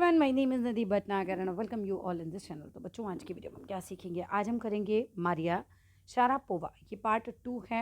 Everyone, my name is नदी Bhatnagar and welcome you all in this channel. तो बच्चों, आज की वीडियो में हम क्या सीखेंगे? आज हम करेंगे मारिया शारापोवा। ये पार्ट 2 है।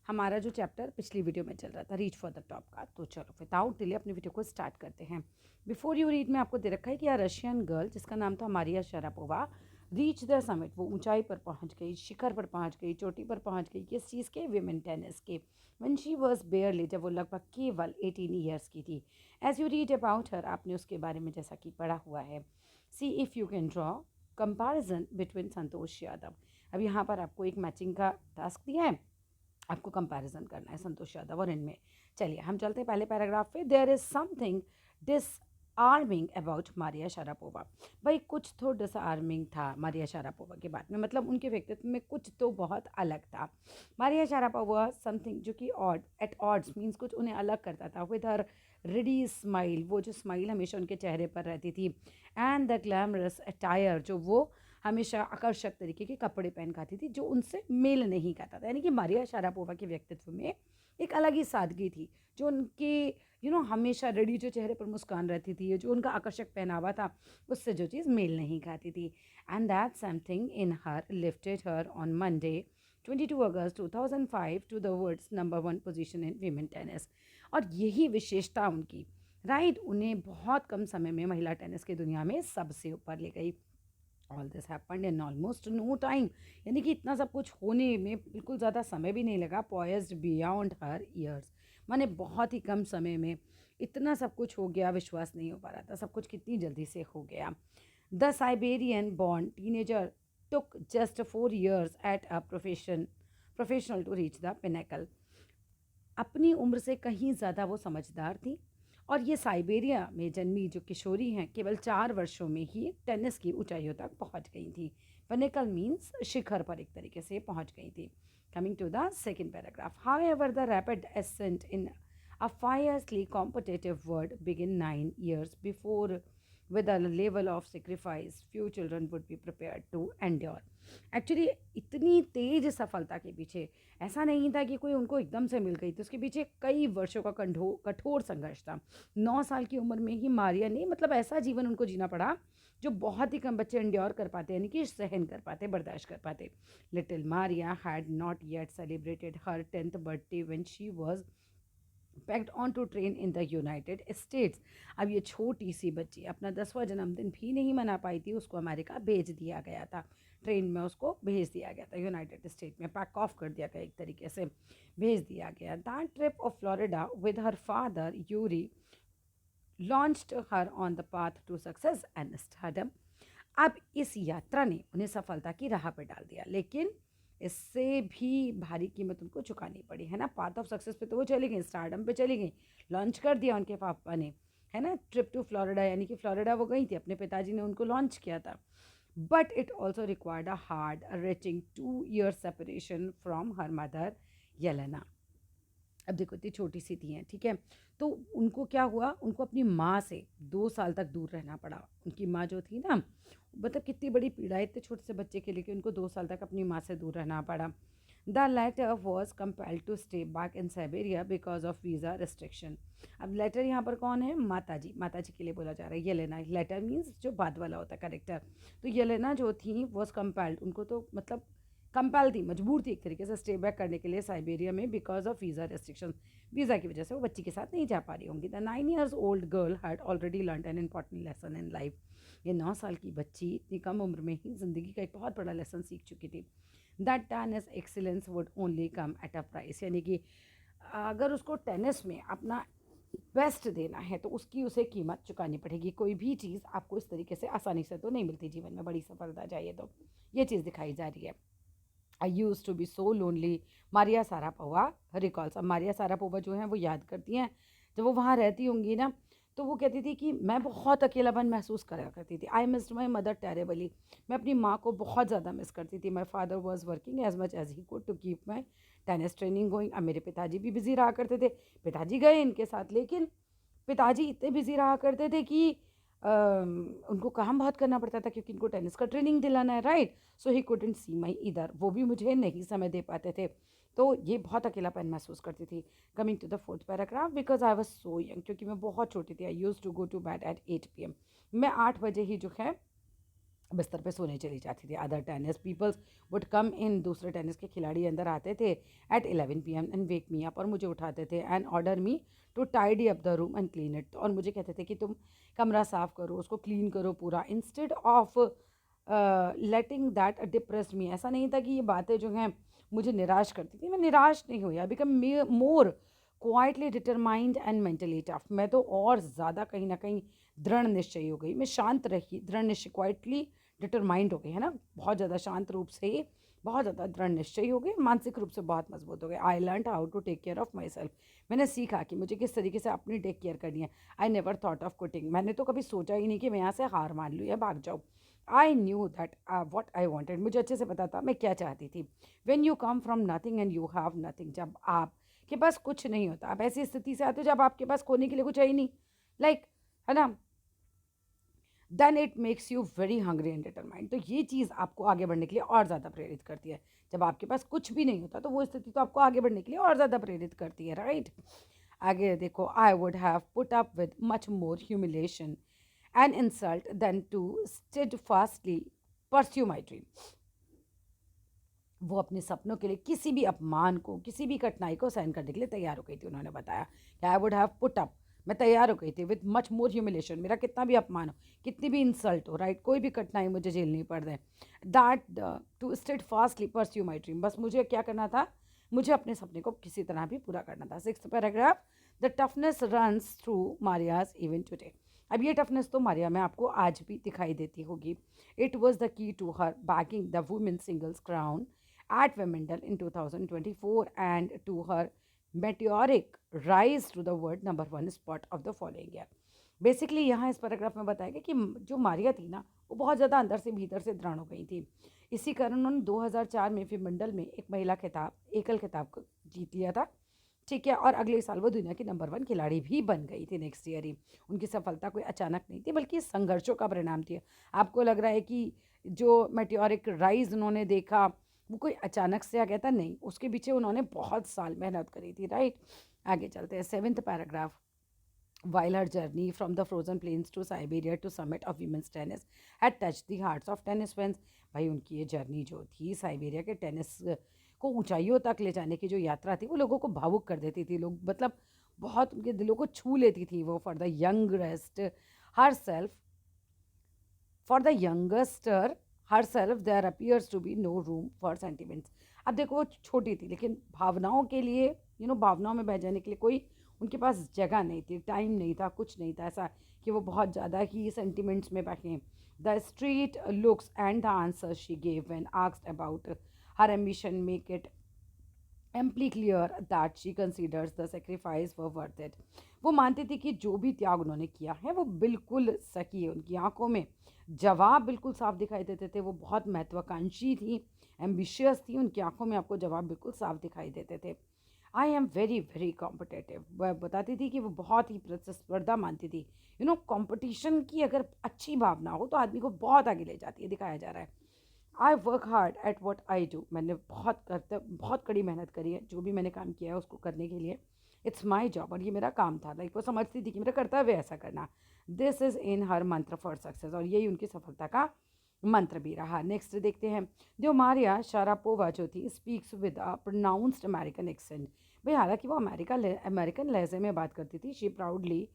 हमारा जो चैप्टर पिछली वीडियो में चल रहा था रीच फॉर द टॉप का। तो चलो विदाउट डिले अपनी वीडियो को स्टार्ट करते हैं। बिफोर यू रीड में आपको दे रखा है कि रशियन गर्ल जिसका नाम था Maria Sharapova reach the summit, वो ऊंचाई पर पहुंच गई, शिखर पर पहुंच गई, चोटी पर पहुंच गई। किस चीज़ के? विमेन टेनिस के। व्हेन शी वाज बेयरली, जब वो लगभग केवल 18 ईयर्स की थी। As you read about her, आपने उसके बारे में जैसा कि पढ़ा हुआ है। See if you can draw comparison between Santosh Yadav. अब यहाँ पर आपको एक मैचिंग का टास्क दिया है, आपको कंपैरिजन करना है संतोष यादव और इनमें। चलिए हम चलते हैं पहले पैराग्राफ पे। There is something disarming about Maria Sharapova. भाई कुछ तो डिसआर्मिंग था मारिया शारापोवा के बारे में, मतलब उनके व्यक्तित्व में कुछ तो बहुत अलग था। मारिया शारापोवा समथिंग जो कि ऑड एट ऑड्स मीन्स कुछ उन्हें अलग करता था। विद हर रेडी स्माइल, वो जो स्माइल हमेशा उनके चेहरे पर रहती थी, एंड द ग्लैमरस अटायर, जो वो हमेशा आकर्षक तरीके के कपड़े पहन खाती थी जो उनसे मेल नहीं खाता था। यानी कि मारिया शारापोवा के व्यक्तित्व में एक अलग ही सादगी थी, जो उनके हमेशा रेडी जो चेहरे पर मुस्कान रहती थी, जो उनका आकर्षक पहनावा था, उससे जो चीज़ मेल नहीं खाती थी। And that something in her lifted her on Monday 22 August 2005 to the world's number 1 position in women tennis. और यही विशेषता उनकी, राइट, उन्हें बहुत कम समय में महिला टेनिस की दुनिया में सबसे ऊपर ले गई। All this happened in almost no time, यानी कि इतना सब कुछ होने में बिल्कुल ज़्यादा समय भी नहीं लगा। पॉइज्ड बियॉन्ड हर ईयर्स, माने बहुत ही कम समय में इतना सब कुछ हो गया, विश्वास नहीं हो पा रहा था सब कुछ कितनी जल्दी से हो गया। The Siberian born teenager took just 4 years at a professional to reach the pinnacle. अपनी उम्र से कहीं ज़्यादा वो समझदार थी, और ये साइबेरिया में जन्मी जो किशोरी हैं केवल 4 वर्षों में ही टेनिस की ऊंचाइयों तक पहुंच गई थी। पिनेकल मीन्स शिखर पर एक तरीके से पहुंच गई थी। Coming to the second paragraph, however the rapid ascent in a fiercely competitive world begin 9 years before, with a level of sacrifice few children would be prepared to endure. Actually इतनी तेज सफलता के पीछे ऐसा नहीं था कि कोई उनको एकदम से मिल गई थी, उसके पीछे कई वर्षों का कठोर संघर्ष था। 9 साल की उम्र में ही मारिया ने, मतलब ऐसा जीवन उनको जीना पड़ा जो बहुत ही कम बच्चे इंड्योर कर पाते, यानी कि सहन कर पाते, बर्दाश्त कर पाते। Little Maria had not yet celebrated her 10th birthday when she was packed on to train in the United States. अब ये छोटी सी बच्ची अपना 10वां जन्मदिन भी नहीं मना पाई थी, उसको अमेरिका भेज दिया गया था। ट्रेन में उसको भेज दिया गया था, यूनाइटेड स्टेट में पैक ऑफ कर दिया गया, एक तरीके से भेज दिया गया। That trip of Florida with her father Yuri launched her on the path to success and stardom. अब इस यात्रा ने उन्हें सफलता की राह पर डाल दिया, लेकिन इससे भी भारी कीमत उनको चुकानी पड़ी, है ना। पाथ ऑफ सक्सेस पे तो वो चली गई, स्टारडम पे चली गई, लॉन्च कर दिया उनके पापा ने, है ना। ट्रिप टू फ्लोरिडा, यानी कि फ्लोरिडा वो गई थी, अपने पिताजी ने उनको लॉन्च किया था। But it also required a heart wrenching 2 year separation from her mother Yelena. अब देखो इतनी छोटी सी थी हैं, ठीक है, तो उनको क्या हुआ, उनको अपनी माँ से 2 साल तक दूर रहना पड़ा। उनकी माँ जो थी ना, मतलब कितनी बड़ी पीड़ा है इतने छोटे से बच्चे के लिए कि उनको 2 साल तक अपनी माँ से दूर रहना पड़ा। The latter was compelled to stay back in Siberia because of visa restriction. अब लेटर यहाँ पर कौन है? माता जी, माता जी के लिए बोला जा रहा है। ये लेना, लेटर मीन्स जो बाद वाला होता है करेक्टर। तो ये लेना जो थी वॉज कंपेल्ड, उनको तो मतलब कंपेल थी, मजबूर थी एक तरीके से स्टे बैक करने के लिए साइबेरिया में because of visa restriction. Visa की वजह से वो बच्ची के साथ नहीं जा पा रही होंगी। The 9 years old girl had already learn an important lesson in life. ये 9 साल की बच्ची इतनी कम उम्र में ही ज़िंदगी का एक बहुत बड़ा लेसन सीख चुकी थी। That tennis excellence would only come at a price, यानी कि अगर उसको टेनिस में अपना बेस्ट देना है तो उसकी उसे कीमत चुकानी पड़ेगी। कोई भी चीज़ आपको इस तरीके से आसानी से तो नहीं मिलती जीवन में, बड़ी सफलता चाहिए तो ये चीज़ दिखाई जा रही है। I used to be so lonely, Maria Sharapova recalls. अब मारिया सारापोवा जो हैं वो याद करती हैं, जब वो वहाँ रहती होंगी ना, तो वो कहती थी कि मैं बहुत अकेलापन महसूस करा करती थी। I missed my mother terribly, मैं अपनी माँ को बहुत ज़्यादा मिस करती थी। My father was working as much as he could to keep my tennis training going. अब मेरे पिताजी भी बिज़ी रहा करते थे, पिताजी गए इनके साथ, लेकिन पिताजी इतने बिज़ी रहा करते थे कि उनको काम बहुत करना पड़ता था क्योंकि इनको टेनिस का ट्रेनिंग दिलाना है, right. So he couldn't see माई इधर, वो भी मुझे नहीं समय दे पाते थे। तो ये बहुत अकेलापन महसूस करती थी। Coming to the fourth paragraph, because I was so young, क्योंकि मैं बहुत छोटी थी। I used to go to bed at 8 PM। मैं 8 बजे ही जो है बिस्तर पे सोने चली जाती थी। Other tennis peoples would come in, दूसरे टेनिस के खिलाड़ी अंदर आते थे at 11 PM and wake me up, और मुझे उठाते थे and order me to tidy up the room and clean it. और मुझे कहते थे कि तुम कमरा साफ़ करो, उसको क्लीन करो पूरा, instead of letting that depressed me. ऐसा नहीं था कि ये बातें जो हैं मुझे निराश करती थी, मैं निराश नहीं हुई। I become more quietly determined and mentally tough. मैं तो और ज़्यादा कहीं ना कहीं दृढ़ निश्चयी हो गई, मैं शांत रही, दृढ़ निश्चय, क्वाइटली डिटरमाइंड हो गई, है ना, बहुत ज़्यादा शांत रूप से, बहुत ज़्यादा दृढ़ निश्चयी हो गई, मानसिक रूप से बहुत मजबूत हो गए। I learn how to take care of myself. मैंने सीखा कि मुझे किस तरीके से अपनी टेक केयर करनी है। I never thought of quitting. मैंने तो कभी सोचा ही नहीं कि मैं यहाँ से हार मान लूँ या भाग जाऊँ। I knew that what I wanted. मुझे अच्छे से पता था मैं क्या चाहती थी। When you come from nothing and you have nothing, जब आपके पास कुछ नहीं होता, आप ऐसी स्थिति से आते हो जब आपके पास खोने के लिए कुछ है ही नहीं, लाइक, है ना, then it makes you very hungry and determined. तो ये चीज़ आपको आगे बढ़ने के लिए और ज़्यादा प्रेरित करती है। जब आपके पास कुछ भी नहीं होता तो वो स्थिति तो आपको आगे बढ़ने के लिए और ज़्यादा प्रेरित करती है, राइट। आगे देखो, I would have put up with much more humiliation and insult than to steadfastly pursue my dream. वो अपने सपनों के लिए किसी भी अपमान को, किसी भी कठिनाई को सहन करने के लिए तैयार हो गई थी। उन्होंने बताया कि आई वुड हैव पुट अप, मैं तैयार हो गई थी, विद मच मोर ह्यूमिलेशन, मेरा कितना भी अपमान हो, कितनी भी इंसल्ट हो, राइट, कोई भी कठिनाई मुझे झेलनी पड़ रही, that to stayed fastly pursue my dream. बस मुझे क्या करना था, मुझे अपने सपने को किसी तरह भी पूरा करना था। 6th paragraph, the toughness runs through Maria's even today. अब ये टफनेस तो मारिया में आपको आज भी दिखाई देती होगी। It was the key to her bagging the women singles crown at Wimbledon in 2024 and to her meteoric rise to the world number 1 spot of the following year। Basically यहाँ इस पैराग्राफ में बताया गया कि जो मारिया थी ना, वो बहुत ज़्यादा अंदर से भीतर से दृढ़ हो गई थी। इसी कारण उन्होंने 2004 में विंबलडन में एक महिला खिताब, एकल खिताब को जीत लिया था, ठीक है। और अगले साल वो दुनिया की नंबर 1 खिलाड़ी भी बन गई थी, नेक्स्ट ईयर ही। उनकी सफलता कोई अचानक नहीं थी, बल्कि संघर्षों का परिणाम थी। आपको लग रहा है कि जो मेटियोरिक राइज उन्होंने देखा वो कोई अचानक से आ गया था, नहीं, उसके पीछे उन्होंने बहुत साल मेहनत करी थी, राइट। आगे चलते हैं, 7th paragraph, while her journey from the frozen plains to Siberia to summit of women's tennis had touched the hearts of tennis fans। भाई उनकी ये जर्नी जो थी साइबेरिया के टेनिस को ऊंचाइयों तक ले जाने की जो यात्रा थी, वो लोगों को भावुक कर देती थी। लोग मतलब बहुत उनके दिलों को छू लेती थी वो। For the youngest herself, for the youngster herself there appears to be no room for sentiments. अब देखो वो छोटी थी, लेकिन भावनाओं के लिए, भावनाओं में बह जाने के लिए कोई उनके पास जगह नहीं थी, टाइम नहीं था, कुछ नहीं था ऐसा कि वो बहुत ज़्यादा ही सेंटिमेंट्स में बहें। The street looks and the answer she gave when asked about her ambition make it amply clear that she considers the sacrifice were worth it. वो मानती थी कि जो भी त्याग उन्होंने किया है वो बिल्कुल सही है। उनकी आंखों में जवाब बिल्कुल साफ दिखाई देते थे। वो बहुत महत्वाकांक्षी थी, एम्बिशियस थी, उनकी आंखों में आपको जवाब बिल्कुल साफ दिखाई देते थे। I am very very competitive, वह बताती थी कि वो बहुत ही प्रतिस्पर्धा मानती थी। कंपटीशन की अगर अच्छी भावना हो तो आदमी को बहुत आगे ले जाती है, दिखाया जा रहा है। I work hard at what I do, मैंने बहुत कड़ी मेहनत करी है, जो भी मैंने काम किया है उसको करने के लिए। इट्स माई जॉब, और ये मेरा काम था, लाइक वो समझती थी कि मेरा कर्तव्य है ऐसा करना। दिस इज़ इन हर मंत्र फॉर सक्सेस, और यही उनकी सफलता का मंत्र भी रहा। नेक्स्ट देखते हैं, जो मारिया शारापोवा जो थी speaks with a pronounced American accent. भाई हालांकि वो अमेरिकन लहजे में बात करती थी। She proudly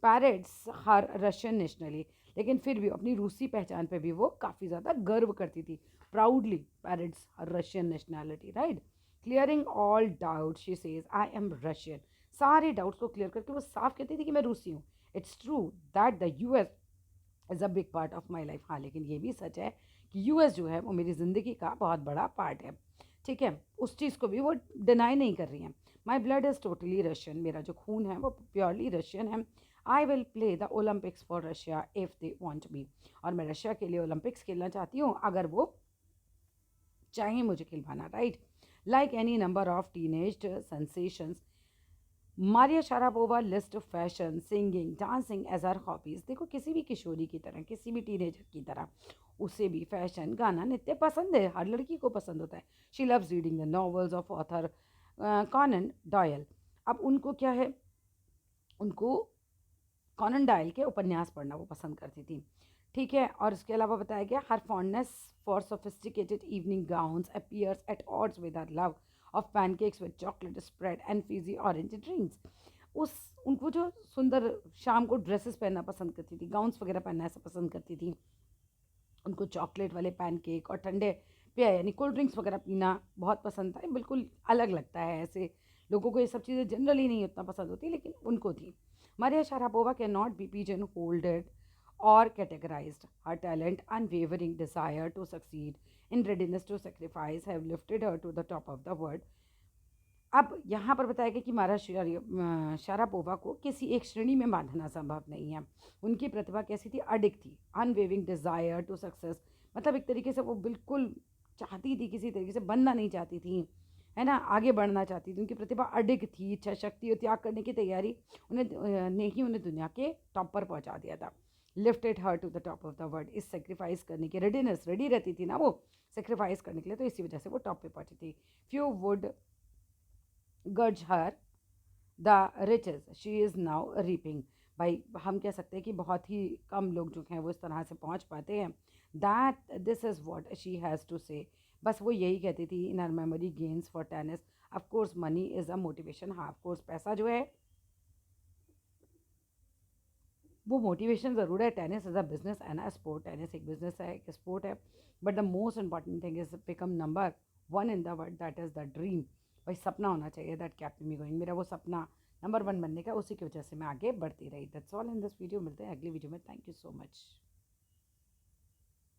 parrots her Russian nationally, लेकिन फिर भी अपनी रूसी पहचान पे भी वो काफ़ी ज़्यादा गर्व करती थी। Proudly parrots her Russian nationality, right. Clearing all doubt she says I am Russian. सारे डाउट्स को क्लियर करके वो साफ कहती थी कि मैं रूसी हूँ। It's true that the US is a big part of my life. हाँ, लेकिन ये भी सच है कि यूएस जो है वो मेरी ज़िंदगी का बहुत बड़ा पार्ट है, ठीक है। उस चीज़ को भी वो डिनाई नहीं कर रही हैं। My blood is totally Russian, मेरा जो खून है वो प्योरली रशियन है। I will play the Olympics for Russia if they want me, और मैं रशिया के लिए ओलंपिक्स खेलना चाहती हूँ अगर वो चाहें मुझे खिलवाना, right. Like any number of teenage sensations, Maria Sharapova list fashion, singing, dancing as are hobbies. देखो किसी भी किशोरी की तरह, किसी भी टीनेजर की तरह उसे भी फैशन, गाना, नृत्य पसंद है, हर लड़की को पसंद होता है। She loves reading the novels of author Conan Doyle. अब उनको क्या है, उनको कॉनन डॉयल के उपन्यास पढ़ना वो पसंद करती थी, ठीक है। और इसके अलावा बताया गया her fondness for sophisticated evening gowns appears at odds with her love of pancakes with chocolate spread and fizzy orange drinks. उस उनको जो सुंदर शाम को ड्रेसेस पहनना पसंद करती थी, गाउन्स वगैरह पहनना ऐसा पसंद करती थी, उनको चॉकलेट वाले पैनकेक और ठंडे पेय यानी कोल्ड ड्रिंक्स वगैरह पीना बहुत पसंद था। बिल्कुल अलग लगता है, ऐसे लोगों को ये सब चीज़ें जनरली नहीं उतना पसंद होती, लेकिन उनको थी। Maria Sharapova can not be pigeon holded or categorized. Her talent, unwavering desire to succeed, and readiness to sacrifice have lifted her to the top of the world. अब यहाँ पर बताया गया कि शारापोवा को किसी एक श्रेणी में बांधना संभव नहीं है। उनकी प्रतिभा कैसी थी, अडिग थी, अनवेविंग डिज़ायर टू सक्सेस, मतलब एक तरीके से वो बिल्कुल चाहती थी, किसी तरीके से बनना नहीं चाहती थी, है ना, आगे बढ़ना चाहती थी। उनकी प्रतिभा अडिग थी, इच्छा शक्ति और त्याग करने की तैयारी ने ही उन्हें दुनिया के टॉप पर पहुँचा दिया था। Lifted her to the top of the world, इस सेक्रीफाइस करने की रेडीनेस, रेडी रहती थी ना वो सेक्रीफाइस करने के लिए, तो इसी वजह से वो टॉप पे पहुँची थी। Few would grudge her the riches she is now reaping। भाई हम कह सकते हैं कि बहुत ही कम लोग जो हैं वो इस तरह से पहुंच पाते हैं। That this is what she has to say, बस वो यही कहती थी in her memory gains for tennis. Of course money is a motivation, हाँ ऑफ कोर्स पैसा जो है वो मोटिवेशन ज़रूर है। Tennis is a business and a sport, tennis एक बिजनेस है, एक स्पोर्ट है, but the most important thing is become number one in the world, that is the dream. भाई सपना होना चाहिए, दैट कैप्ट मी गोइंग, मेरा वो सपना नंबर वन बनने का, उसी की वजह से मैं आगे बढ़ती रही। That's all in this video, मिलते हैं अगली वीडियो में। Thank you so much.